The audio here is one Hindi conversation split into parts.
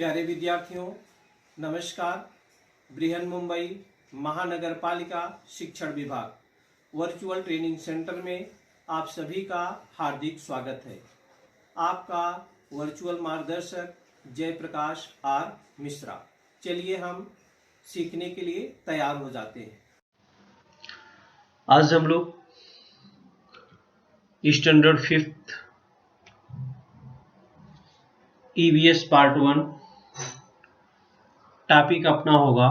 प्यारे विद्यार्थियों, नमस्कार। बृहन मुंबई महानगर पालिका शिक्षण विभाग वर्चुअल ट्रेनिंग सेंटर में आप सभी का हार्दिक स्वागत है। आपका वर्चुअल मार्गदर्शक जयप्रकाश आर मिश्रा। चलिए हम सीखने के लिए तैयार हो जाते हैं। आज हम लोग standard 5th EVS part 1 topic अपना होगा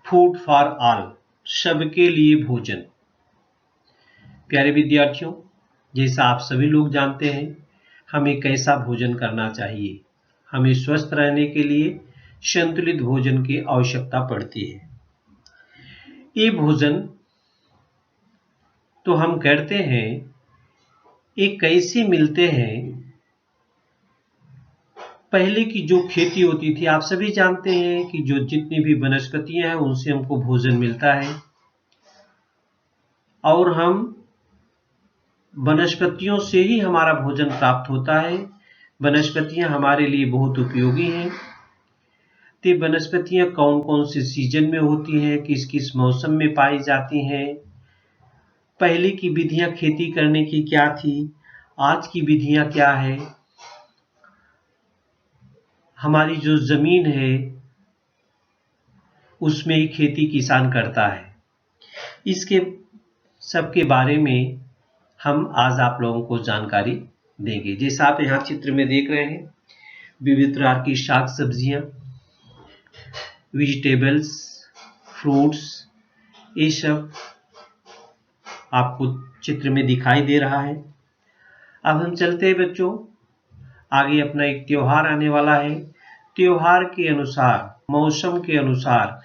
फूड फॉर ऑल, सबके लिए भोजन। प्यारे विद्यार्थियों, जैसा आप सभी लोग जानते हैं, हमें कैसा भोजन करना चाहिए। हमें स्वस्थ रहने के लिए संतुलित भोजन की आवश्यकता पड़ती है। ये भोजन तो हम करते हैं, ये कैसे मिलते हैं। पहले की जो खेती होती थी, आप सभी जानते हैं कि जो जितनी भी वनस्पतियां हैं उनसे हमको भोजन मिलता है और हम वनस्पतियों से ही हमारा भोजन प्राप्त होता है। वनस्पतियां हमारे लिए बहुत उपयोगी हैं। तो वनस्पतियां कौन कौन से सीजन में होती हैं, किस किस मौसम में पाई जाती हैं, पहले की विधियां खेती करने की क्या थी, आज की विधियां क्या है, हमारी जो जमीन है उसमें ही खेती किसान करता है, इसके सबके बारे में हम आज आप लोगों को जानकारी देंगे। जैसा आप यहाँ चित्र में देख रहे हैं, विविध प्रकार की शाक सब्जियां, वेजिटेबल्स, फ्रूट्स, ये सब आपको चित्र में दिखाई दे रहा है। अब हम चलते हैं बच्चों आगे। अपना एक त्योहार आने वाला है। त्योहार के अनुसार, मौसम के अनुसार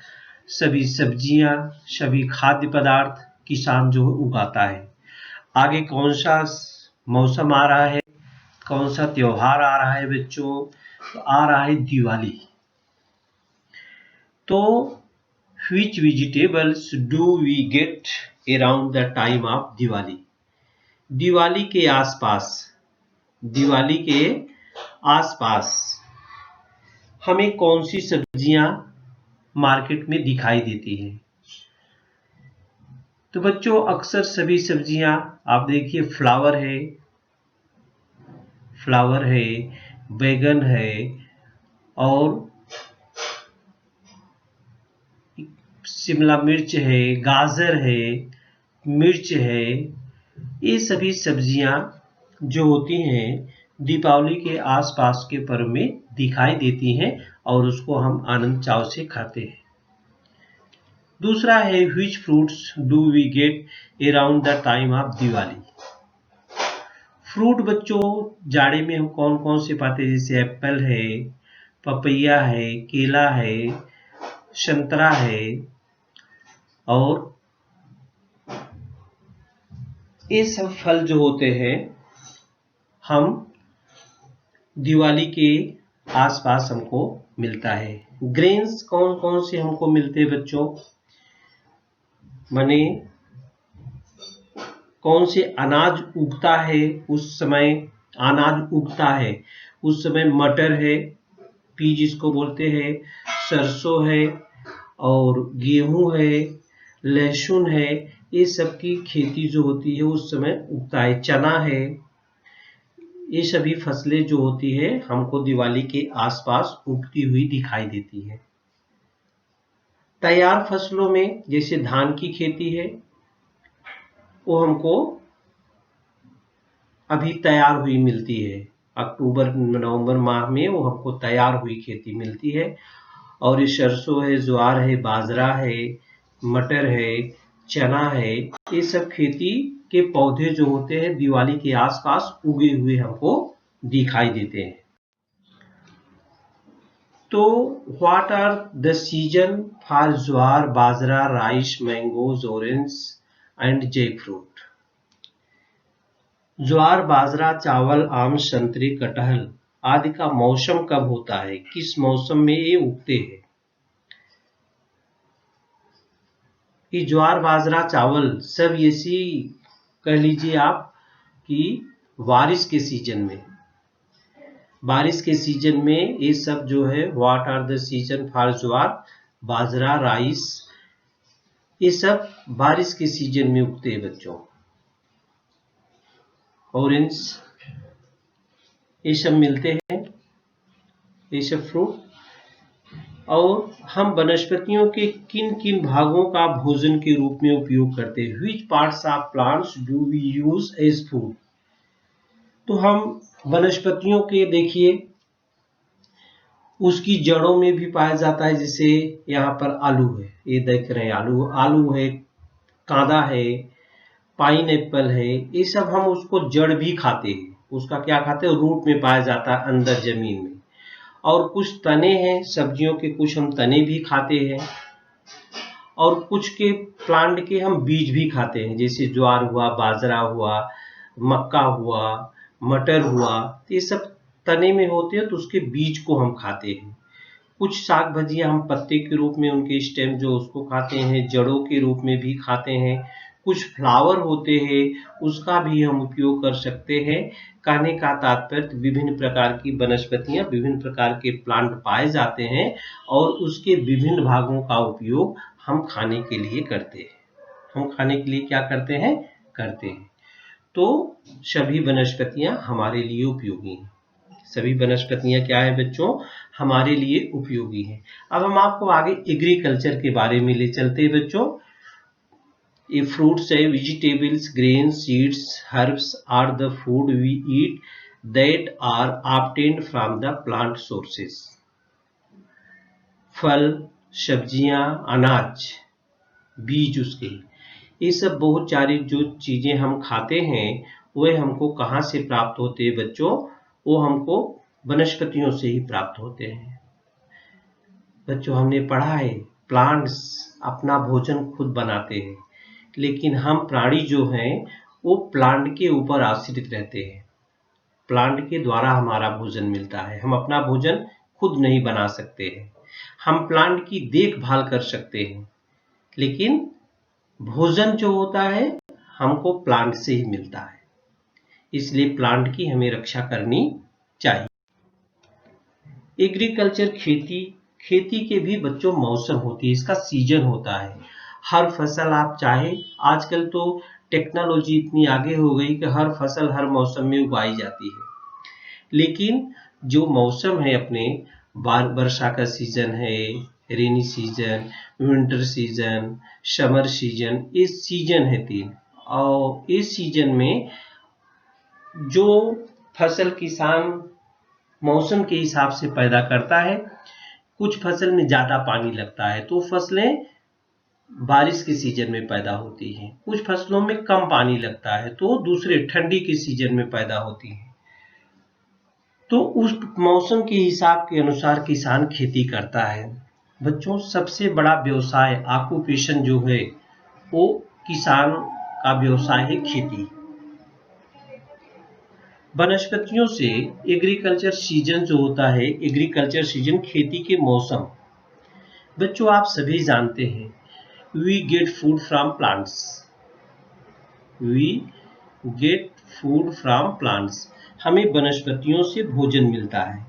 सभी सब्जियां, सभी खाद्य पदार्थ किसान जो उगाता है। आगे कौन सा मौसम आ रहा है, कौन सा त्योहार आ रहा है बच्चों? तो आ रहा है दिवाली। तो which vegetables do we get around the time of Diwali? Diwali के आसपास हमें कौन सी सब्जियां मार्केट में दिखाई देती हैं? तो बच्चों अक्सर सभी सब्जियां आप देखिए, फ्लावर है, बैगन है और शिमला मिर्च है, गाजर है, मिर्च है। ये सभी सब्जियां जो होती हैं दीपावली के आसपास के पर्व में दिखाई देती हैं और उसको हम आनंद चाव से खाते हैं। दूसरा है which fruits do we get around the time of Diwali? Fruit बच्चों जाड़े में हम कौन कौन से पाते हैं? जैसे एप्पल है, पपैया है, केला है, संतरा है और ये सब फल जो होते हैं हम दिवाली के आसपास हमको मिलता है। ग्रेन्स कौन कौन से हमको मिलते हैं बच्चों? माने कौन से अनाज उगता है उस समय? अनाज उगता है उस समय मटर है, पी जिसको बोलते हैं, सरसों है और गेहूं है, लहसुन है। ये सब की खेती जो होती है उस समय उगता है। चना है। ये सभी फसलें जो होती है हमको दिवाली के आसपास उगती हुई दिखाई देती है। तैयार फसलों में जैसे धान की खेती है, वो हमको अभी तैयार हुई मिलती है। अक्टूबर नवंबर माह में वो हमको तैयार हुई खेती मिलती है। और ये सरसों है, ज्वार है, बाजरा है, मटर है, चना है, ये सब खेती के पौधे जो होते हैं दिवाली के आसपास उगे हुए हमको दिखाई देते हैं। तो what are the season for jowar, bajra, rice, mangoes, orange and jackfruit? ज्वार, बाजरा, चावल, आम, संतरे, कटहल आदि का मौसम कब होता है? किस मौसम में ये उगते हैं? कि ज्वार, बाजरा, चावल सब ऐसी कह लीजिए आप कि बारिश के सीजन में, बारिश के सीजन में ये सब जो है, what are the season for jowar, bajra, rice, ये सब बारिश के सीजन में उगते हैं बच्चों। ऑरेंज, ये सब मिलते हैं, ये सब फ्रूट। और हम वनस्पतियों के किन किन भागों का भोजन के रूप में उपयोग करते हैं? Which parts of plants do we use as food? तो हम वनस्पतियों के देखिए, उसकी जड़ों में भी पाया जाता है। जैसे यहाँ पर आलू है, ये देख रहे हैं आलू है, कांदा है, पाइन एप्पल है, ये सब हम उसको जड़ भी खाते हैं। उसका क्या खाते हैं? रूट में पाया जाता है अंदर जमीन में। और कुछ तने हैं सब्जियों के, कुछ हम तने भी खाते हैं, और कुछ के प्लांट के हम बीज भी खाते हैं। जैसे ज्वार हुआ, बाजरा हुआ, मक्का हुआ, मटर हुआ, ये सब तने में होते हैं, तो उसके बीज को हम खाते हैं। कुछ साग भजियां हम पत्ते के रूप में, उनके स्टेम जो, उसको खाते हैं, जड़ों के रूप में भी खाते हैं। कुछ फ्लावर होते हैं, उसका भी हम उपयोग कर सकते हैं। कहने का तात्पर्य, विभिन्न प्रकार की वनस्पतियां, विभिन्न प्रकार के प्लांट पाए जाते हैं, और उसके विभिन्न भागों का उपयोग हम खाने के लिए करते हैं। हम खाने के लिए क्या करते हैं? करते हैं। तो सभी वनस्पतियां हमारे लिए उपयोगी हैं। सभी वनस्पतियां क्या है बच्चों? हमारे लिए उपयोगी हैं। अब हम आपको आगे एग्रीकल्चर के बारे में ले चलते हैं बच्चों। ये फ्रूट्स है, vegetables, grains, seeds, herbs are the food we eat that are obtained from the plant sources. फल, सब्जियां, अनाज, बीज उसके, ये सब बहुत सारी जो चीजें हम खाते हैं, वे हमको कहाँ से प्राप्त होते हैं बच्चों? वो हमको वनस्पतियों से ही प्राप्त होते हैं। बच्चों, हमने पढ़ा है प्लांट्स अपना भोजन खुद बनाते हैं, लेकिन हम प्राणी जो हैं वो प्लांट के ऊपर आश्रित रहते हैं। प्लांट के द्वारा हमारा भोजन मिलता है, हम अपना भोजन खुद नहीं बना सकते हैं। हम प्लांट की देखभाल कर सकते हैं, लेकिन भोजन जो होता है हमको प्लांट से ही मिलता है। इसलिए प्लांट की हमें रक्षा करनी चाहिए। एग्रीकल्चर, खेती के भी बच्चों मौसम होती है, इसका सीजन होता है। हर फसल आप चाहे, आजकल तो टेक्नोलॉजी इतनी आगे हो गई कि हर फसल हर मौसम में उगाई जाती है। लेकिन जो मौसम है अपने, वर्षा का सीजन है, rainy season, winter season, summer season, ये सीजन है 3। और इस सीजन में जो फसल किसान मौसम के हिसाब से पैदा करता है, कुछ फसल में ज्यादा पानी लगता है तो फसलें बारिश के सीजन में पैदा होती हैं। कुछ फसलों में कम पानी लगता है तो दूसरे ठंडी के सीजन में पैदा होती हैं। तो उस मौसम के हिसाब के अनुसार किसान खेती करता है। बच्चों, सबसे बड़ा व्यवसाय, ऑक्यूपेशन जो है, वो किसान का व्यवसाय है खेती। वनस्पतियों से एग्रीकल्चर सीजन जो होता है, एग्रीकल्चर सीजन खेती के मौसम। बच्चों, आप सभी जानते हैं we get food from plants. We get food from plants, हमें वनस्पतियों से भोजन मिलता है।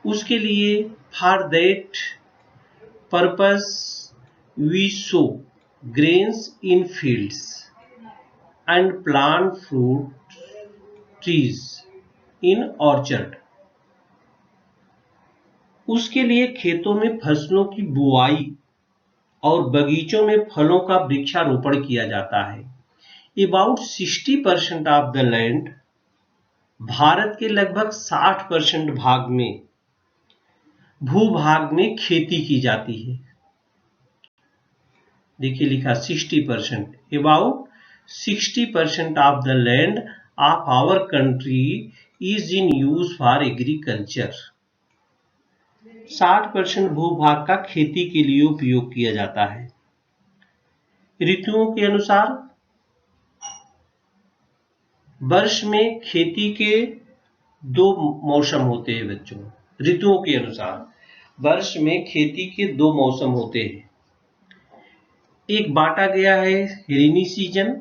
उसके लिए for that purpose we sow grains in fields and plant fruit trees in orchard. उसके लिए खेतों में फसलों की बुआई और बगीचों में फलों का वृक्षारोपण किया जाता है। About 60% of the land, Bharat के लगभग 60% भाग में, भूभाग में खेती की जाती है। देखिए लिखा 60%, about 60% of the land of our country is in use for agriculture. 60% भूभाग का खेती के लिए उपयोग किया जाता है। ऋतुओं के अनुसार वर्ष में खेती के 2 मौसम होते हैं बच्चों। ऋतुओं के अनुसार वर्ष में खेती के 2 मौसम होते हैं। एक बांटा गया है रेनी सीजन,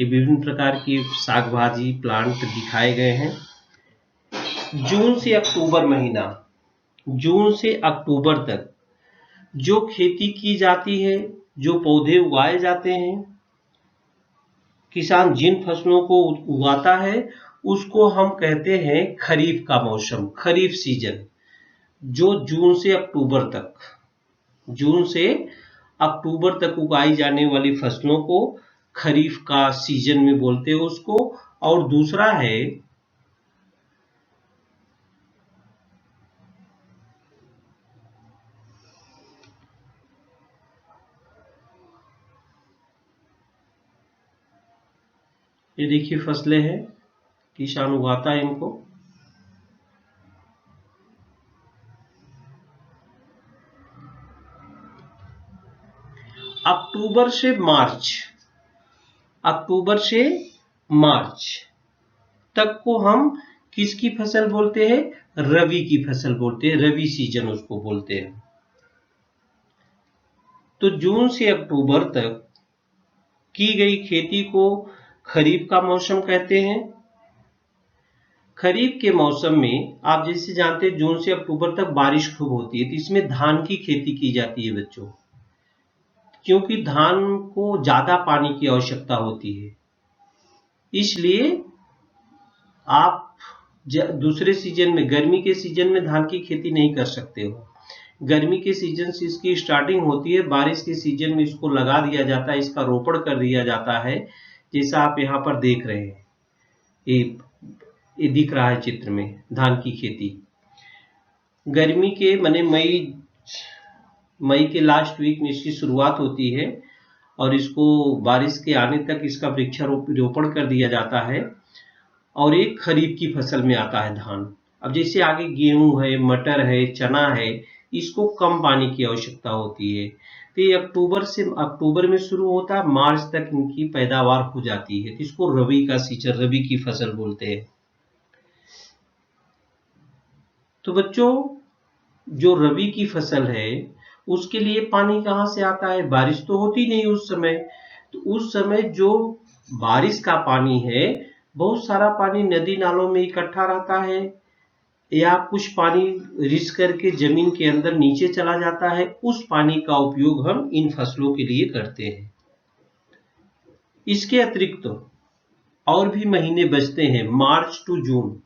ये विभिन्न प्रकार की साग भाजी प्लांट दिखाए गए हैं। जून से अक्टूबर महीना, जून से अक्टूबर तक जो खेती की जाती है, जो पौधे उगाए जाते हैं, किसान जिन फसलों को उगाता है उसको हम कहते हैं खरीफ का मौसम, खरीफ सीजन। जो जून से अक्टूबर तक, जून से अक्टूबर तक उगाई जाने वाली फसलों को खरीफ का सीजन में बोलते हैं उसको। और दूसरा है ये देखिए फसलें हैं, किसान उगाता है इनको। अक्टूबर से मार्च, अक्टूबर से मार्च तक को हम किसकी फसल बोलते हैं? रबी की फसल बोलते हैं, रबी सीजन उसको बोलते हैं। तो जून से अक्टूबर तक की गई खेती को खरीफ का मौसम कहते हैं। खरीफ के मौसम में आप जैसे जानते हैं जून से अक्टूबर तक बारिश खूब होती है, तो इसमें धान की खेती की जाती है बच्चों, क्योंकि धान को ज्यादा पानी की आवश्यकता होती है। इसलिए आप दूसरे सीजन में, गर्मी के सीजन में धान की खेती नहीं कर सकते हो। गर्मी के सीजन से इसकी स्टार्टिंग होती है, बारिश के सीजन में इसको लगा दिया जाता है, इसका रोपण कर दिया जाता है, जैसा आप यहाँ पर देख रहे हैं। ये दिख रहा है चित्र में धान की खेती। गर्मी के माने मई के लास्ट वीक में इसकी शुरुआत होती है और इसको बारिश के आने तक इसका वृक्षारोपण कर दिया जाता है और एक खरीफ की फसल में आता है धान। अब जैसे आगे गेहूं है, मटर है, चना है, इसको कम पानी की आवश्यकता होती है, तो ये अक्टूबर में शुरू होता है, मार्च तक इनकी पैदावार हो जाती है, तो इसको रबी का सीजन, रबी की फसल बोलते हैं। तो बच्चों जो रबी की फसल है उसके लिए पानी कहाँ से आता है? बारिश तो होती नहीं उस समय, तो उस समय जो बारिश का पानी है, बहुत सारा पानी नदी नालों में इकट्ठा रहता है या कुछ पानी रिस करके जमीन के अंदर नीचे चला जाता है, उस पानी का उपयोग हम इन फसलों के लिए करते हैं। इसके अतिरिक्त और भी महीने बचते हैं, मार्च टू जून।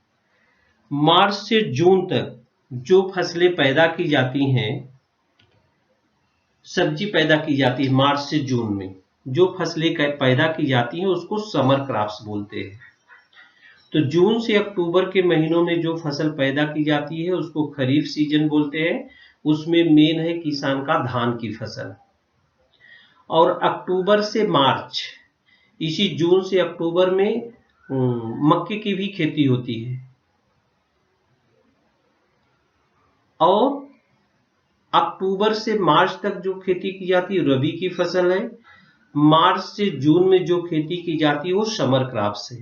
मार्च से जून तक जो फसलें पैदा की जाती हैं, सब्जी पैदा की जाती है, मार्च से जून में जो फसलें पैदा की जाती हैं उसको समर क्रॉप्स बोलते हैं। तो जून से अक्टूबर के महीनों में जो फसल पैदा की जाती है उसको खरीफ सीजन बोलते हैं। उसमें मेन है किसान का धान की फसल। और अक्टूबर से मार्च, इसी जून से अक्टूबर में मक्के की भी खेती होती है। और अक्टूबर से मार्च तक जो खेती की जाती है रबी की फसल है। मार्च से जून में जो खेती की जाती है वो समर क्रॉप्स है।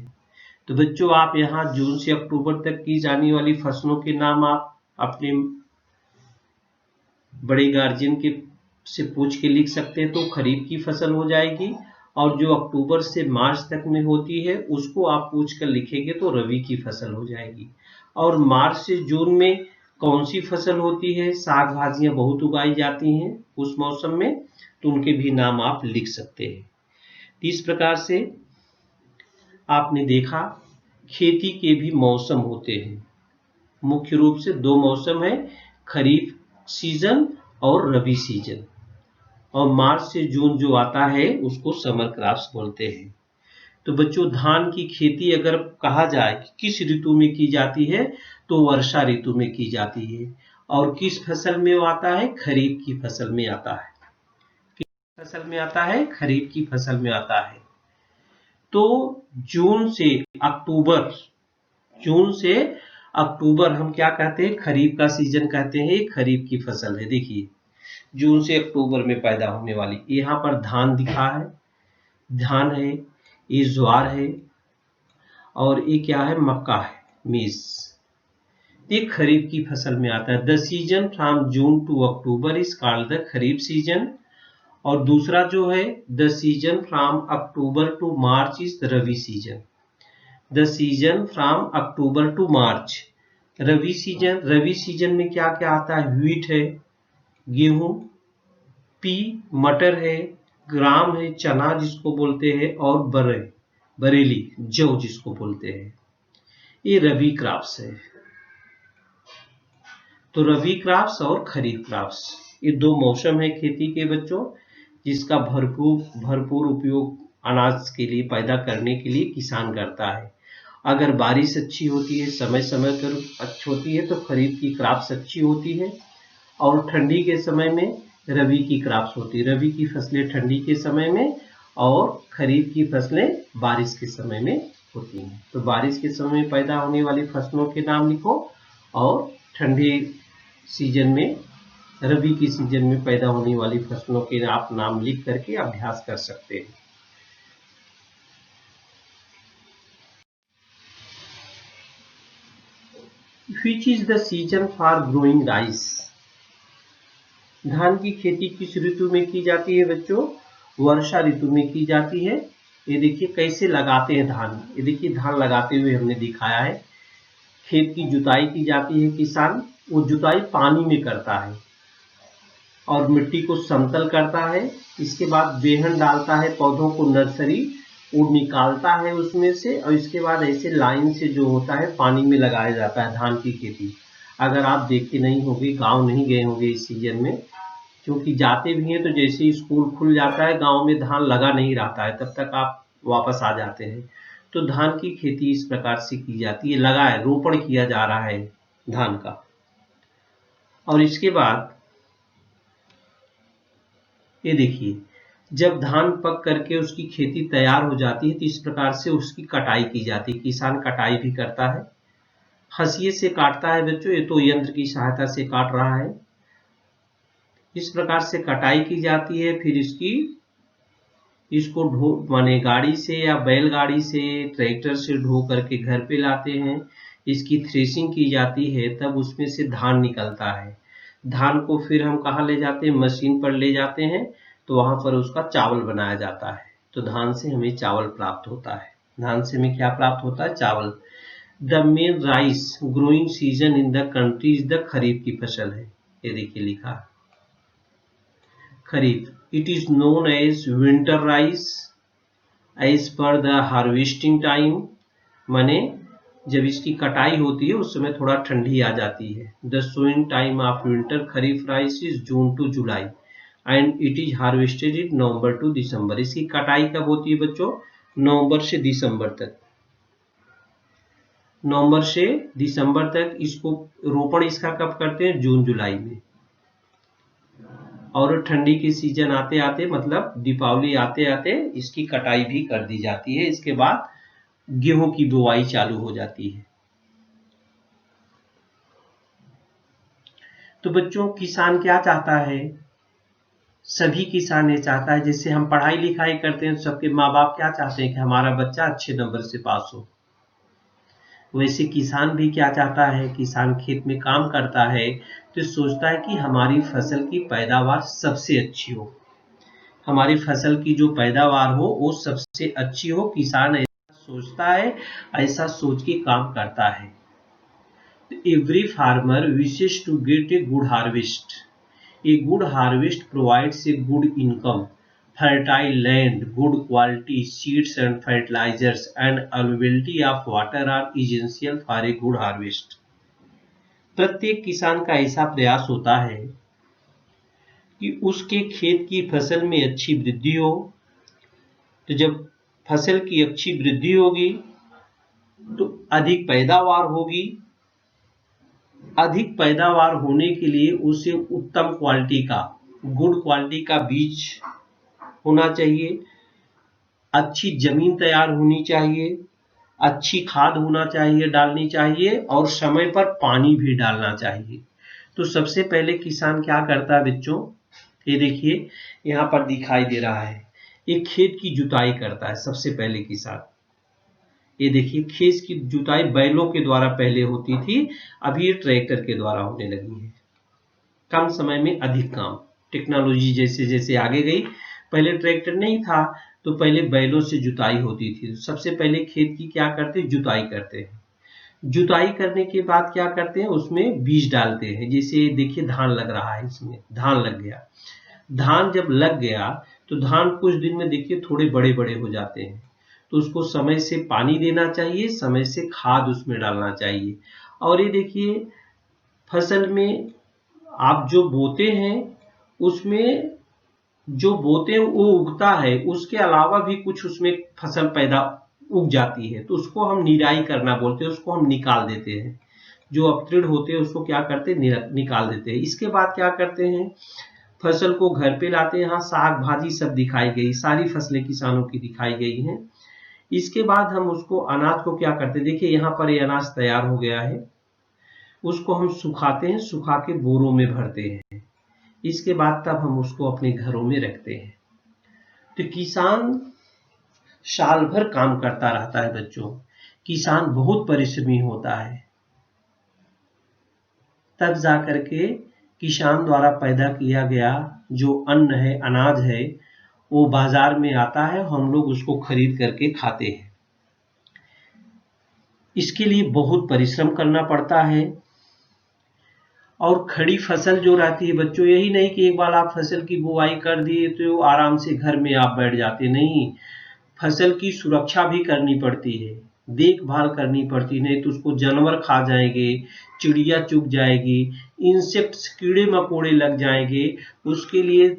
तो बच्चों आप यहाँ जून से अक्टूबर तक की जाने वाली फसलों के नाम आप अपने बड़े गार्जियन के से पूछ के लिख सकते हैं, तो खरीफ की फसल हो जाएगी। और जो अक्टूबर से मार्च तक में होती है उसको आप पूछ कर लिखेंगे तो रबी की फसल हो जाएगी। और मार्च से जून में कौन सी फसल होती है? साग भाजियां बहुत उगाई जाती हैं उस मौसम में, तो उनके भी नाम आप लिख सकते हैं। इस प्रकार से आपने देखा खेती के भी मौसम होते हैं। मुख्य रूप से दो मौसम है, खरीफ सीजन और रबी सीजन। और मार्च से जून जो आता है उसको समर क्रॉप्स बोलते हैं। तो बच्चों धान की खेती अगर कहा जाए कि किस ऋतु में की जाती है, तो वर्षा ऋतु में की जाती है। और किस फसल में वो आता है? खरीफ की फसल में आता है। किस फसल में आता है? खरीफ की फसल में आता है। तो जून से अक्टूबर हम क्या कहते हैं? खरीफ का सीजन कहते हैं। खरीफ की फसल है, देखिए जून से अक्टूबर में पैदा होने वाली। यहाँ पर धान दिखा है, धान है, ये ज्वार है और ये क्या है? मक्का है, मेज। ये खरीफ की फसल में आता है। The season from June to October is called the kharif season. और दूसरा जो है the season from October to March is rabi season. The season from October to March rabi season. Rabi season में क्या क्या आता है? व्हीट है, गेहूं, पी मटर है, ग्राम है चना जिसको बोलते हैं, और बरेली जौ जिसको बोलते हैं। ये रबी क्रॉप्स है। तो रबी क्रॉप्स और खरीफ क्रॉप्स ये दो मौसम है खेती के बच्चों, जिसका भरपूर उपयोग अनाज के लिए पैदा करने के लिए किसान करता है। अगर बारिश अच्छी होती है, समय समय पर अच्छी होती है, तो खरीफ की क्रॉप्स अच्छी होती है, और ठंडी के समय में रबी की क्रॉप्स होती है। रबी की फसलें ठंडी के समय में और खरीफ की फसलें बारिश के समय में होती हैं। तो बारिश के समय में पैदा होने वाली फसलों के नाम लिखो, और ठंडी सीजन में, रबी की सीजन में पैदा होने वाली फसलों के आप नाम लिख करके अभ्यास कर सकते हैं। Which is the season for growing rice? धान की खेती किस ऋतु में की जाती है बच्चों? वर्षा ऋतु में की जाती है। ये देखिए कैसे लगाते हैं धान। ये देखिए धान लगाते हुए हमने दिखाया है। खेत की जुताई की जाती है, किसान वो जुताई पानी में करता है और मिट्टी को समतल करता है। इसके बाद बेहन डालता है, पौधों को नर्सरी वो निकालता है उसमें से, और इसके बाद ऐसे लाइन से जो होता है पानी में लगाया जाता है धान की खेती। अगर आप देखे नहीं होंगे, गांव नहीं गए होंगे इस सीजन में, क्योंकि जाते भी हैं तो जैसे ही स्कूल खुल जाता है गांव में धान लगा नहीं रहता है, तब तक आप वापस आ जाते हैं। तो धान की खेती इस प्रकार से की जाती है, लगा है, रोपण किया जा रहा है धान का। और इसके बाद ये देखिए, जब धान पक करके उसकी खेती तैयार हो जाती है तो इस प्रकार से उसकी कटाई की जाती है। किसान कटाई भी करता है, हंसिए से काटता है बच्चों, ये तो यंत्र की सहायता से काट रहा है। इस प्रकार से कटाई की जाती है, फिर इसको माने गाड़ी से या बैलगाड़ी से, ट्रैक्टर से ढो करके घर पे लाते हैं। इसकी थ्रेसिंग की जाती है, तब उसमें से धान निकलता है। धान को फिर हम कहाँ ले जाते हैं? मशीन पर ले जाते हैं, तो वहां पर उसका चावल बनाया जाता है। तो धान से हमें चावल प्राप्त होता है। धान से हमें क्या प्राप्त होता है? चावल। The main rice growing season in the country is the kharif की फसल है। ये देखिए लिखा है kharif. It is known as winter rice as per the harvesting time, माने जब इसकी कटाई होती है उस समय थोड़ा ठंडी आ जाती है। The sowing time of winter kharif rice is June to July and it is harvested in November to December. इसकी कटाई कब होती है बच्चों? नवंबर से दिसंबर तक। नवंबर से दिसंबर तक। इसको रोपण इसका कब करते हैं? जून जुलाई में। और ठंडी के सीजन आते आते, मतलब दीपावली आते आते इसकी कटाई भी कर दी जाती है। इसके बाद गेहूं की बुआई चालू हो जाती है। तो बच्चों, किसान क्या चाहता है? सभी किसान ये चाहता है, जैसे हम पढ़ाई लिखाई करते हैं, सबके माँ बाप क्या चाहते हैं कि हमारा बच्चा अच्छे नंबर से पास हो। वैसे किसान भी क्या चाहता है? किसान खेत में काम करता है तो सोचता है कि हमारी फसल की पैदावार सबसे अच्छी हो, हमारी फसल की जो पैदावार हो वो सबसे अच्छी हो। किसान ऐसा सोचता है, ऐसा सोच के काम करता है। Every farmer wishes to get a good harvest. A good harvest provides a good income, fertile land, good quality seeds and fertilizers, and availability of water are essential for a good harvest. प्रत्येक किसान का ऐसा प्रयास होता है कि उसके खेत की फसल में अच्छी वृद्धि हो। तो जब फसल की अच्छी वृद्धि होगी तो अधिक पैदावार होगी। अधिक पैदावार होने के लिए उसे उत्तम क्वालिटी का, गुड क्वालिटी का बीज होना चाहिए, अच्छी जमीन तैयार होनी चाहिए, अच्छी खाद होना चाहिए, डालनी चाहिए, और समय पर पानी भी डालना चाहिए। तो सबसे पहले किसान क्या करता है बच्चों? ये देखिए यहाँ पर दिखाई दे रहा है, एक खेत की जुताई करता है सबसे पहले किसान। ये देखिए खेत की जुताई बैलों के द्वारा पहले होती थी, अभी ये ट्रैक्टर के द्वारा होने लगी है। कम समय में अधिक काम। टेक्नोलॉजी जैसे जैसे आगे गई, पहले ट्रैक्टर नहीं था तो पहले बैलों से जुताई होती थी। सबसे पहले खेत की क्या करते, जुताई करते हैं। जुताई करने के बाद क्या करते हैं, उसमें बीज डालते हैं। जैसे देखिए धान लग रहा है, इसमें धान लग गया। धान जब लग गया तो धान कुछ दिन में देखिए थोड़े बड़े बड़े हो जाते हैं, तो उसको समय से पानी देना चाहिए, समय से खाद उसमें डालना चाहिए। और ये देखिए फसल में आप जो बोते हैं उसमें जो बोते हैं वो उगता है, उसके अलावा भी कुछ उसमें फसल पैदा उग जाती है, तो उसको हम निराई करना बोलते हैं, उसको हम निकाल देते हैं। जो अपतृण होते हैं उसको क्या करते हैं, निकाल देते हैं। इसके बाद क्या करते हैं, फसल को घर पे लाते हैं। यहाँ साग भाजी सब दिखाई गई, सारी फसलें किसानों की दिखाई गई हैं। इसके बाद हम उसको अनाज को क्या करते हैं, देखिए यहाँ पर ये अनाज तैयार हो गया है, उसको हम सुखाते हैं, सुखा के बोरों में भरते हैं। इसके बाद तब हम उसको अपने घरों में रखते हैं। तो किसान साल भर काम करता रहता है बच्चों, किसान बहुत परिश्रमी होता है, तब जाकर के किसान द्वारा पैदा किया गया जो अन्न है, अनाज है, वो बाजार में आता है, हम लोग उसको खरीद करके खाते हैं। इसके लिए बहुत परिश्रम करना पड़ता है। और खड़ी फसल जो रहती है बच्चों, यही नहीं कि एक बार आप फसल की बुआई कर दिए तो आराम से घर में आप बैठ जाते, नहीं, फसल की सुरक्षा भी करनी पड़ती है, देखभाल करनी पड़ती है, नहीं तो उसको जानवर खा जाएंगे, चिड़िया चुग जाएगी, इंसेक्ट्स कीड़े मकोड़े लग जाएंगे। उसके लिए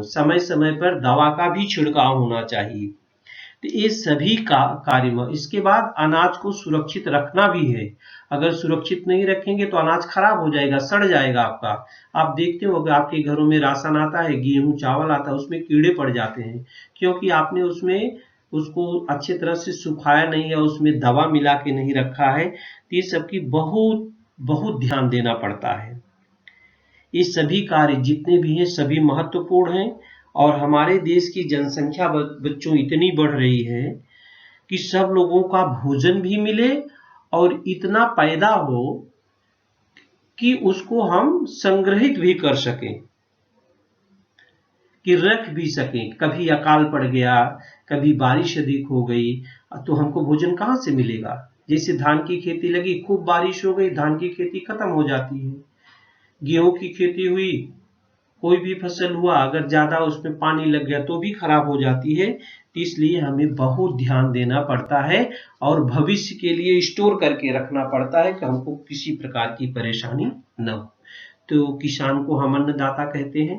समय समय पर दवा का भी छिड़काव होना चाहिए। तो ये सभी कार्य। इसके बाद अनाज को सुरक्षित रखना भी है। अगर सुरक्षित नहीं रखेंगे तो अनाज खराब हो जाएगा, सड़ जाएगा आपका। आप देखते हो कि आपके घरों में राशन आता है, गेहूं चावल आता है, उसमें कीड़े पड़ जाते हैं, क्योंकि आपने उसमें उसको अच्छी तरह से सुखाया नहीं है, उसमें दवा मिला के नहीं रखा है। तो ये सबकी बहुत बहुत ध्यान देना पड़ता है। ये सभी कार्य जितने भी हैं सभी महत्वपूर्ण हैं। और हमारे देश की जनसंख्या बच्चों इतनी बढ़ रही है कि सब लोगों का भोजन भी मिले और इतना पैदा हो कि उसको हम संग्रहित भी कर सकें, कि रख भी सकें। कभी अकाल पड़ गया, कभी बारिश अधिक हो गई, तो हमको भोजन कहाँ से मिलेगा। जैसे धान की खेती लगी, खूब बारिश हो गई, धान की खेती खत्म हो जाती है। गेहूं की खेती हुई, कोई भी फसल हुआ, अगर ज्यादा उसमें पानी लग गया तो भी खराब हो जाती है। तो इसलिए हमें बहुत ध्यान देना पड़ता है और भविष्य के लिए स्टोर करके रखना पड़ता है कि हमको किसी प्रकार की परेशानी न हो। तो किसान को हम अन्नदाता कहते हैं,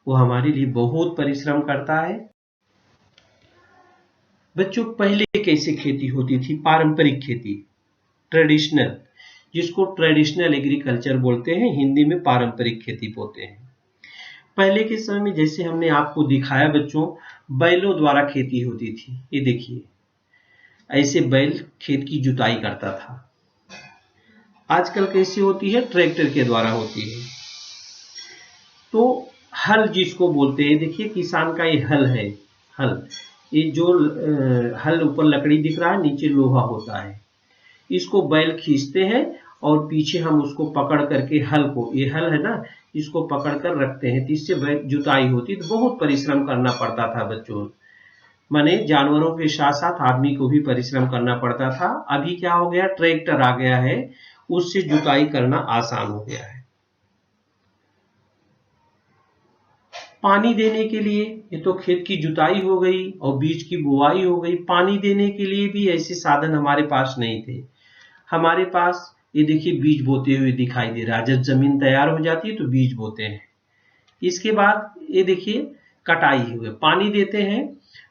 वो हमारे लिए बहुत परिश्रम करता है। बच्चों पहले कैसे खेती होती थी, पारंपरिक खेती, ट्रेडिशनल, जिसको ट्रेडिशनल एग्रीकल्चर बोलते हैं, हिंदी में पारंपरिक खेती बोलते हैं। पहले के समय में जैसे हमने आपको दिखाया बच्चों, बैलों द्वारा खेती होती थी। ये देखिए ऐसे बैल खेत की जुताई करता था। आजकल कैसे होती है, ट्रैक्टर के द्वारा होती है। तो हल जिसको बोलते हैं, देखिए किसान का ये हल है, हल, ये जो हल ऊपर लकड़ी दिख रहा है, नीचे लोहा होता है, इसको बैल खींचते हैं और पीछे हम उसको पकड़ करके हल को, ये हल है ना, इसको पकड़ कर रखते हैं, तो इससे जुताई होती। तो बहुत परिश्रम करना पड़ता था बच्चों, माने जानवरों के साथ साथ आदमी को भी परिश्रम करना पड़ता था। अभी क्या हो गया, ट्रैक्टर आ गया है, उससे जुताई करना आसान हो गया है। पानी देने के लिए, ये तो खेत की जुताई हो गई और बीज की बुआई हो गई, पानी देने के लिए भी ऐसे साधन हमारे पास नहीं थे। हमारे पास ये देखिए बीज बोते हुए दिखाई दे रहा है, जब जमीन तैयार हो जाती है तो बीज बोते हैं। इसके बाद ये देखिए कटाई हुए, पानी देते हैं,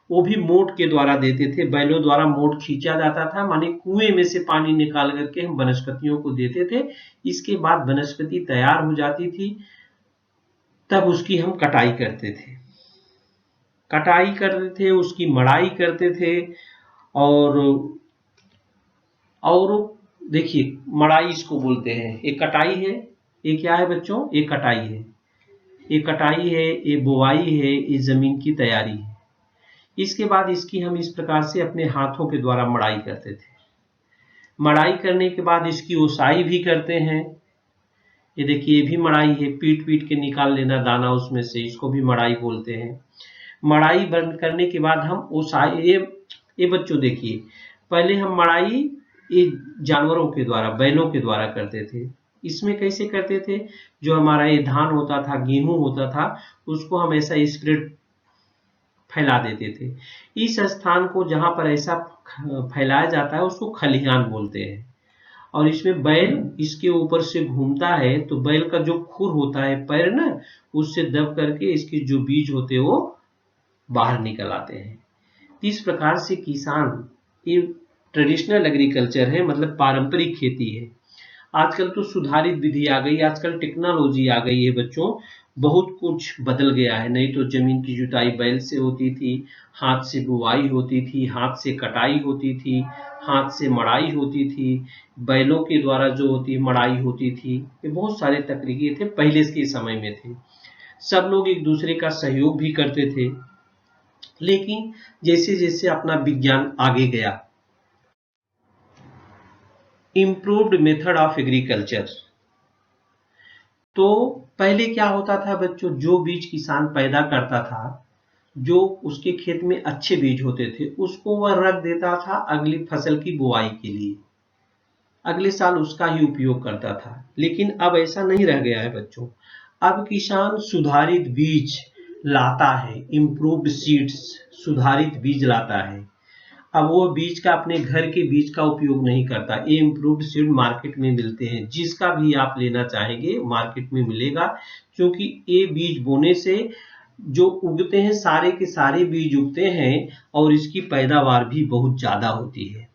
वो भी मोट के द्वारा देते थे, बैलों द्वारा मोट खींचा जाता था, माने कुएं में से पानी निकाल करके हम वनस्पतियों को देते थे। इसके बाद वनस्पति तैयार हो जाती थी, तब उसकी हम कटाई करते थे, कटाई करते थे, उसकी मड़ाई करते थे। और देखिए मड़ाई इसको बोलते हैं, ये कटाई है, ये क्या है बच्चों, ये कटाई है, ये कटाई है, ये बुआई है, ये जमीन की तैयारी है। इसके बाद इसकी हम इस प्रकार से अपने हाथों के द्वारा मड़ाई करते थे। मड़ाई करने के बाद इसकी ओसाई भी करते हैं। ये देखिए ये भी मड़ाई है, पीट पीट के निकाल लेना दाना उसमें से, इसको भी मड़ाई बोलते हैं। मड़ाई बंद करने के बाद हम उस ये बच्चों देखिए, पहले हम मड़ाई ये जानवरों के द्वारा, बैलों के द्वारा करते थे। इसमें कैसे करते थे, जो हमारा ये धान होता था, गेहूं होता था, उसको हम ऐसा स्प्रेड फैला देते थे। इस स्थान को जहां पर ऐसा फैलाया जाता है उसको खलिहान बोलते हैं। और इसमें बैल इसके ऊपर से घूमता है, तो बैल का जो खुर होता है पैर ना, उससे दब करके इसके जो बीज होते हैं वो बाहर निकल आते हैं। इस प्रकार से किसान, ये ट्रेडिशनल एग्रीकल्चर है, मतलब पारंपरिक खेती है। आजकल तो सुधारित विधि आ गई, आजकल टेक्नोलॉजी आ गई है बच्चों, बहुत कुछ बदल गया है। नहीं तो जमीन की जुताई बैल से होती थी, हाथ से बुआई होती थी, हाथ से कटाई होती थी, हाथ से मड़ाई होती थी, बैलों के द्वारा जो होती मड़ाई होती थी। ये बहुत सारे तरीके थे पहले के समय में थे। सब लोग एक दूसरे का सहयोग भी करते थे। लेकिन जैसे जैसे अपना विज्ञान आगे गया, इम्प्रूव्ड मेथड ऑफ एग्रीकल्चर, तो पहले क्या होता था बच्चों, जो बीज किसान पैदा करता था, जो उसके खेत में अच्छे बीज होते थे, उसको वह रख देता था अगली फसल की बुआई के लिए, अगले साल उसका ही उपयोग करता था। लेकिन अब ऐसा नहीं रह गया है बच्चों। अब किसान सुधारित बीज लाता है, इम्प्रूव्ड सीड्स, सुधारित बीज लाता है। अब वो बीज का अपने घर के बीज का उपयोग नहीं करता। ये इम्प्रूव्ड सीड मार्केट में मिलते हैं, जिसका भी आप लेना चाहेंगे मार्केट में मिलेगा। क्योंकि ये बीज बोने से जो उगते हैं, सारे के सारे बीज उगते हैं और इसकी पैदावार भी बहुत ज्यादा होती है।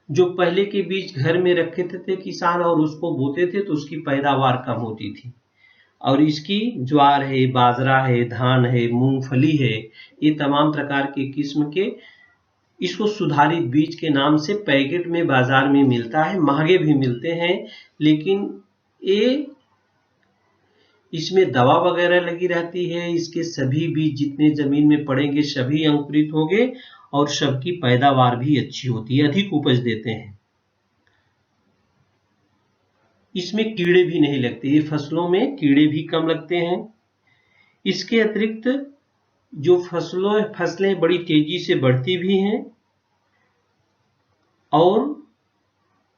जो पहले के बीज घर में रखे थे किसान और उसको बोते थे, तो उसकी पैदावार कम होती थी। और इसकी ज्वार है, बाजरा है, धान है, मूंगफली है, ये तमाम प्रकार के किस्म के इसको सुधारित बीज के नाम से पैकेट में बाजार में मिलता है, महंगे भी मिलते हैं। लेकिन ये इसमें दवा वगैरह लगी रहती है। इसके सभी बीज जितने जमीन में पड़ेंगे सभी अंकुरित होंगे और सबकी पैदावार भी अच्छी होती है, अधिक उपज देते हैं। इसमें कीड़े भी नहीं लगते, ये फसलों में कीड़े भी कम लगते हैं। इसके अतिरिक्त जो फसलें बड़ी तेजी से बढ़ती भी हैं और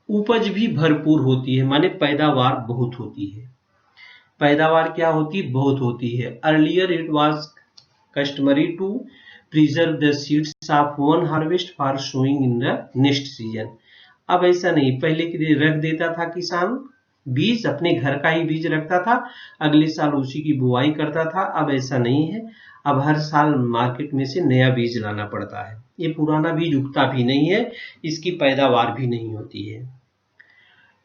उपज भी भरपूर होती है, माने पैदावार बहुत होती है। पैदावार क्या होती है? बहुत होती है। Earlier it was customary to preserve the seeds of one harvest for sowing in the next season. अब ऐसा नहीं, पहले के लिए रख देता था किसान बीज, अपने घर का ही बीज रखता था, अगले साल उसी की बुआई करता था। अब ऐसा नहीं है, अब हर साल मार्केट में से नया बीज लाना पड़ता है। ये पुराना बीज उगता भी नहीं है, इसकी पैदावार भी नहीं होती है।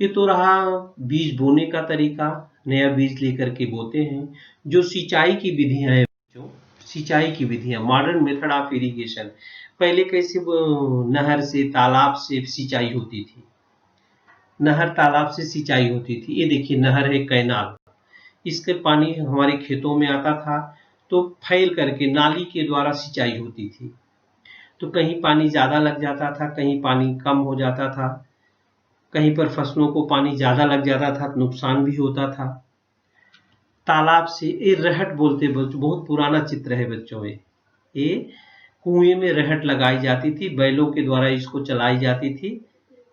ये तो रहा बीज बोने का तरीका, नया बीज लेकर के बोते हैं। जो सिंचाई की विधियां हैं बच्चों, सिंचाई की विधियां, मॉडर्न मेथड ऑफ इरिगेशन। पहले कैसे नहर से, तालाब से सिंचाई होती थी, नहर तालाब से सिंचाई होती थी। ये देखिए नहर है, कैनाल, इसके पानी हमारे खेतों में आता था, तो फैल करके नाली के द्वारा सिंचाई होती थी। तो कहीं पानी ज्यादा लग जाता था, कहीं पानी कम हो जाता था, कहीं पर फसलों को पानी ज्यादा लग जाता था, नुकसान भी होता था। तालाब से, ये रहट बोलते बच्चों, बहुत पुराना चित्र है बच्चों। ये कुएं में रहट लगाई जाती थी, बैलों के द्वारा इसको चलाई जाती थी,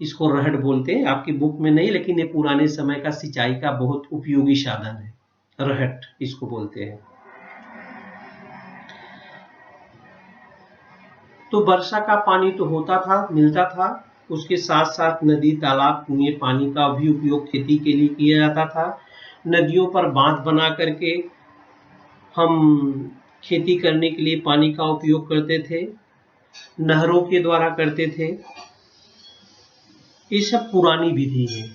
इसको रहट बोलते हैं। आपकी बुक में नहीं, लेकिन ये पुराने समय का सिंचाई का बहुत उपयोगी साधन है, रहट इसको बोलते हैं। तो वर्षा का पानी तो होता था, मिलता था, उसके साथ साथ नदी, तालाब, कुएं, पानी का भी उपयोग खेती के लिए किया जाता था। नदियों पर बांध बना करके हम खेती करने के लिए पानी का उपयोग करते थे, नहरों के द्वारा करते थे। ये सब पुरानी विधि है।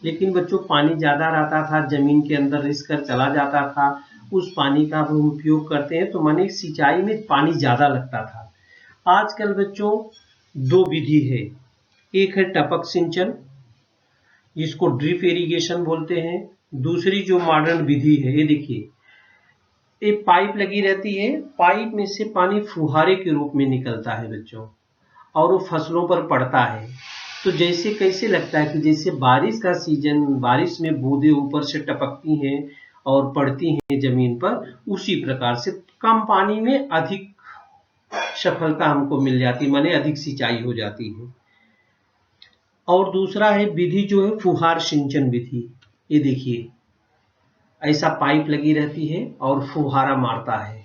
लेकिन बच्चों पानी ज्यादा रहता था, जमीन के अंदर रिस कर चला जाता था, उस पानी का हम उपयोग करते हैं, तो माने सिंचाई में पानी ज्यादा लगता था। आजकल बच्चों दो विधि है, एक है टपक सिंचन, जिसको ड्रिप इरिगेशन बोलते हैं। दूसरी जो मॉडर्न विधि है, ये देखिए, एक पाइप लगी रहती है, पाइप में से पानी फुहारे के रूप में निकलता है बच्चों, और वो फसलों पर पड़ता है। तो जैसे कैसे लगता है कि जैसे बारिश का सीजन, बारिश में बूंदें ऊपर से टपकती हैं और पड़ती हैं जमीन पर, उसी प्रकार से कम पानी में अधिक सफलता हमको मिल जाती है, माने अधिक सिंचाई हो जाती है। और दूसरा है विधि जो है फुहार सिंचन विधि। ये देखिए ऐसा पाइप लगी रहती है और फुहारा मारता है,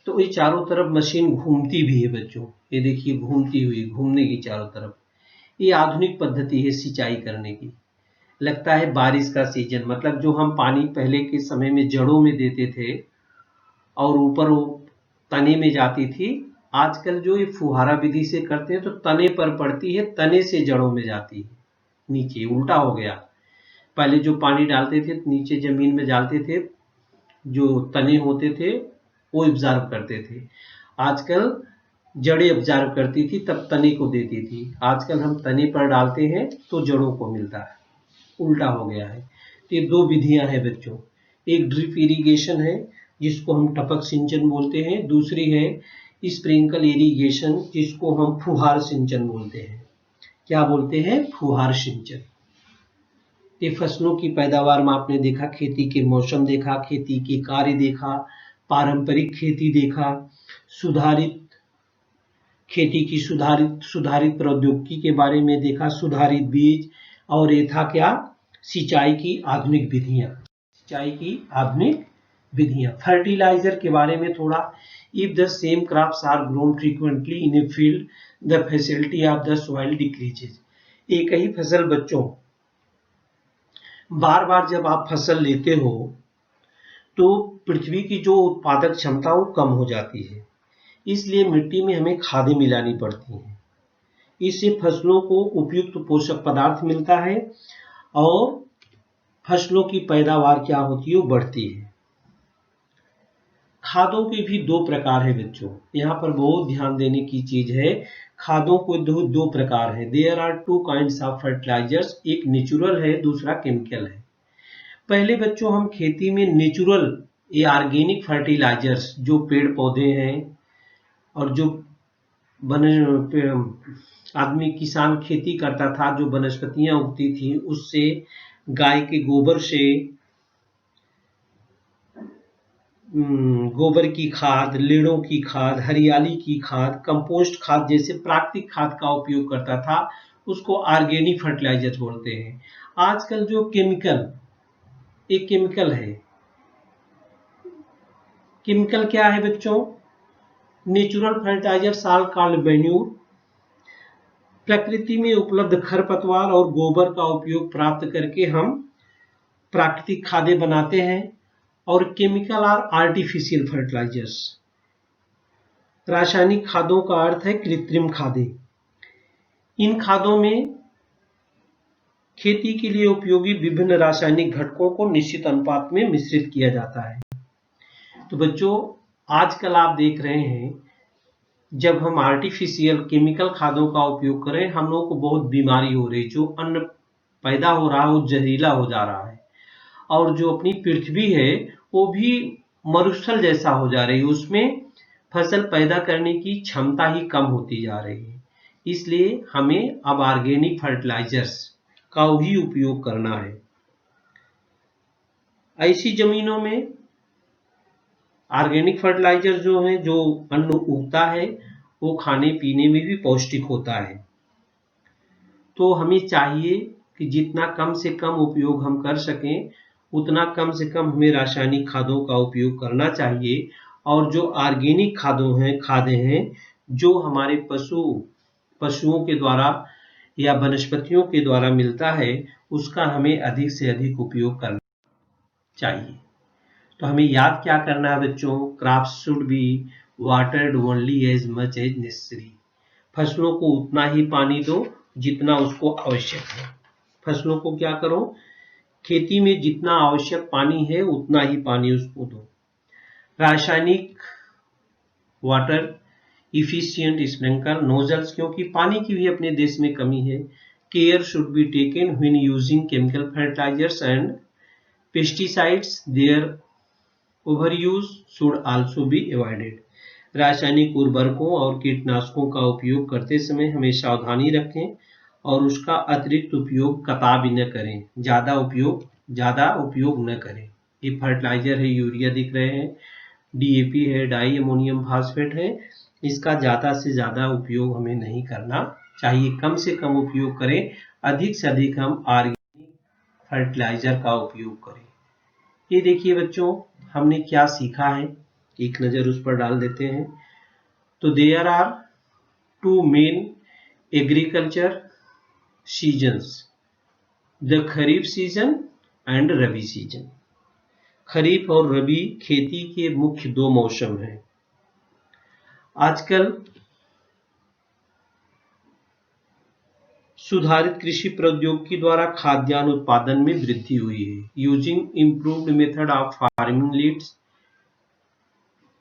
तो ये चारों तरफ मशीन घूमती भी है बच्चों। ये देखिए घूमती हुई, घूमने की चारों तरफ। ये आधुनिक पद्धति है सिंचाई करने की। लगता है बारिश का सीजन, मतलब जो हम पानी पहले के समय में जड़ों में देते थे और ऊपर वो तने में जाती थी, आजकल जो ये फुहारा विधि से करते हैं तो तने पर पड़ती है, तने से जड़ों में जाती है, नीचे उल्टा हो गया। पहले जो पानी डालते थे नीचे जमीन में डालते थे, जो तने होते थे वो ऑब्जर्व करते थे। आजकल जड़ें ऑब्जर्व करती थी, तब तने को देती थी। आजकल हम तने पर डालते हैं तो जड़ों को मिलता है, उल्टा हो गया है। तो ये दो विधियां हैं बच्चों। एक ड्रिप इरिगेशन है जिसको हम टपक सिंचन बोलते हैं, दूसरी है स्प्रिंकल इरिगेशन जिसको हम फुहार सिंचन बोलते हैं। क्या बोलते हैं? फुहार सिंचन। ये फसलों की पैदावार में आपने देखा, खेती के मौसम देखा, खेती के कार्य देखा, पारंपरिक खेती देखा, सुधारित खेती की सुधारित प्रौद्योगिकी के बारे में देखा, सुधारित बीज, और ये था क्या? सिंचाई की आधुनिक विधियां। सिंचाई की आधुनिक विधियां। फर्टिलाइजर के बारे में थोड़ा, if the same crops are grown frequently in a field the facility of the soil decreases. एक ही फसल बच्चों बार बार जब आप फसल लेते हो तो पृथ्वी की जो उत्पादक क्षमता वो कम हो जाती है, इसलिए मिट्टी में हमें खादें मिलानी पड़ती हैं। इससे फसलों को उपयुक्त पोषक पदार्थ मिलता है और फसलों की पैदावार क्या होती है? वो बढ़ती है। खादों के भी दो प्रकार है बच्चों, यहाँ पर बहुत ध्यान देने की चीज है। खादों को दो प्रकार है। There are two kinds of fertilisers, एक नेचुरल है, दूसरा केमिकल है। पहले बच्चों हम खेती में नेचुरल या ऑर्गेनिक फर्टिलाइजर्स, जो पेड़ पौधे हैं और जो आदमी किसान खेती करता था, जो वनस्पतियां उगती थी उससे, गाय के गोबर से, गोबर की खाद, लेड़ों की खाद, हरियाली की खाद, कंपोस्ट खाद जैसे प्राकृतिक खाद का उपयोग करता था, उसको ऑर्गेनिक फर्टिलाइजर बोलते हैं। आजकल जो केमिकल, एक केमिकल है। केमिकल क्या है बच्चों? Natural fertilisers are called manure. प्रकृति में उपलब्ध खरपतवार और गोबर का उपयोग प्राप्त करके हम प्राकृतिक खादें बनाते हैं। और केमिकल आर आर्टिफिशियल फर्टिलाइजर्स। रासायनिक खादों का अर्थ है कृत्रिम खादें। इन खादों में खेती के लिए उपयोगी विभिन्न रासायनिक घटकों को निश्चित अनुपात में मिश्रित किया जाता है। तो बच्चों आजकल आप देख रहे हैं, जब हम आर्टिफिशियल केमिकल खादों का उपयोग करें, हम लोगों को बहुत बीमारी हो रही है। जो अन्न पैदा हो रहा है वो जहरीला हो जा रहा है, और जो अपनी पृथ्वी है वो भी मरुस्थल जैसा हो जा रही है, उसमें फसल पैदा करने की क्षमता ही कम होती जा रही है। इसलिए हमें अब ऑर्गेनिक फर्टिलाइजर्स का ही उपयोग करना है। ऐसी जमीनों में ऑर्गेनिक फर्टिलाइजर जो है, जो अन्न उगता है वो खाने पीने में भी पौष्टिक होता है। तो हमें चाहिए कि जितना कम से कम उपयोग हम कर सकें, उतना कम से कम हमें रासायनिक खादों का उपयोग करना चाहिए। और जो ऑर्गेनिक खादें हैं जो हमारे पशुओं के द्वारा या वनस्पतियों के द्वारा मिलता है, उसका हमें अधिक से अधिक उपयोग करना चाहिए। तो हमें याद क्या करना है बच्चों? Crops should be watered only as much as necessary. फसलों को उतना ही पानी दो जितना उसको आवश्यक है। फसलों को क्या करो? खेती में जितना आवश्यक पानी है उतना ही पानी उसको दो। रासायनिक वाटर इफिशिएंट स्प्रिंकलर नोजल्स, क्योंकि पानी की भी अपने देश में कमी है। Care should be taken when using chemical fertilisers and pesticides, their overuse should also be avoided. रासायनिक उर्वरकों और कीटनाशकों का उपयोग करते समय हमें सावधानी रखें और उसका अतिरिक्त उपयोग कतई न करें, ज़्यादा उपयोग न करें। ये फर्टिलाइजर है, यूरिया दिख रहे हैं, डीएपी है, डाई अमोनियम फास्फेट है, इसका ज़्यादा से ज़्यादा उपयोग हमें नहीं करना चाहिए, कम से कम उपयोग करें। अधिक से अधिक हम ऑर्गेनिक फर्टिलाइजर का उपयोग करें। ये देखिए बच्चों, हमने क्या सीखा है, एक नज़र उस पर डाल देते हैं। तो there are 2 main agriculture seasons, the kharif season and rabi season. Kharif और रबी खेती के मुख्य 2 मौसम हैं। आजकल सुधारित कृषि प्रौद्योगिकी द्वारा खाद्यान्न उत्पादन में वृद्धि हुई है। Using improved method of farming leads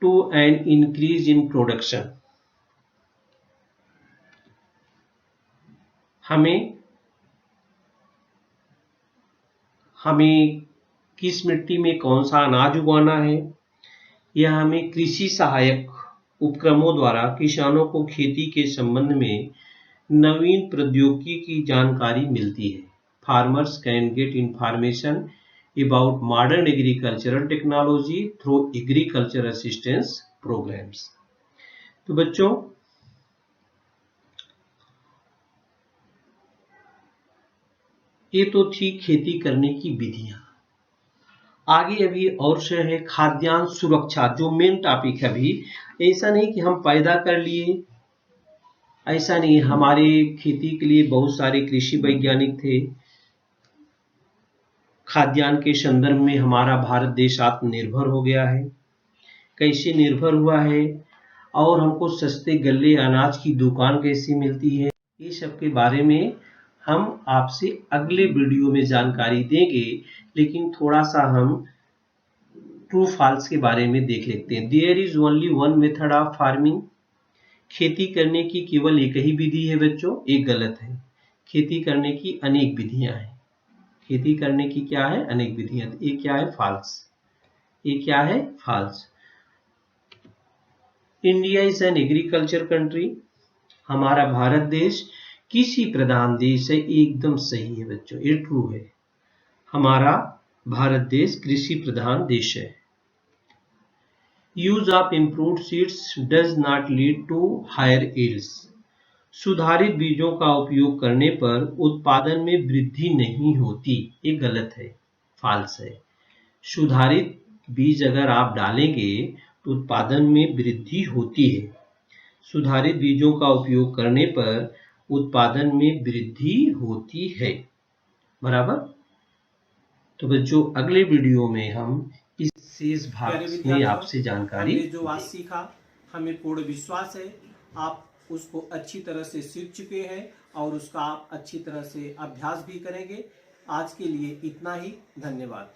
to an increase in production. हमें किस मिट्टी में कौन सा अनाज उगाना है, यह हमें कृषि सहायक उपक्रमों द्वारा किसानों को खेती के संबंध में नवीन प्रौद्योगिकी की जानकारी मिलती है। Farmers can get information about modern agricultural technology through agriculture assistance programmes. तो बच्चों, ये तो थी खेती करने की विधियां। आगे अभी और से है खाद्यान्न सुरक्षा, जो मेन टॉपिक है। अभी ऐसा नहीं कि हम पैदा कर लिए, ऐसा नहीं, हमारे खेती के लिए बहुत सारे कृषि वैज्ञानिक थे। खाद्यान्न के संदर्भ में हमारा भारत देश आत्मनिर्भर हो गया है। कैसे निर्भर हुआ है और हमको सस्ते गल्ले अनाज की दुकान कैसे मिलती है, ये सब के बारे में हम आपसे अगले वीडियो में जानकारी देंगे। लेकिन थोड़ा सा हम ट्रू फॉल्स के बारे में देख लेते हैं। There is only one method of farming. खेती करने की केवल एक ही विधि है बच्चों, एक गलत है। खेती करने की अनेक विधियां हैं। खेती करने की क्या है, अनेक विधियां। ये क्या है, फॉल्स। ये क्या है, false. India is an agriculture country. हमारा भारत देश कृषि प्रधान देश है, एकदम सही है बच्चों, ये ट्रू है। हमारा भारत देश कृषि प्रधान देश है। Use of improved seeds does not lead to higher yields. सुधारित बीजों का उपयोग करने पर उत्पादन में वृद्धि नहीं होती, ये गलत है, फॉल्स है। सुधारित बीज अगर आप डालेंगे तो उत्पादन में वृद्धि होती है। सुधारित बीजों का उपयोग करने पर उत्पादन में वृद्धि होती है, बराबर। तो बच्चों, अगले वीडियो में हम इस शेष भाग में आपसे जानकारी हमने जो आज सीखा, हमें पूर्ण विश्वास है आप उसको अच्छी तरह से सीख चुके हैं और उसका आप अच्छी तरह से अभ्यास भी करेंगे। आज के लिए इतना ही, धन्यवाद।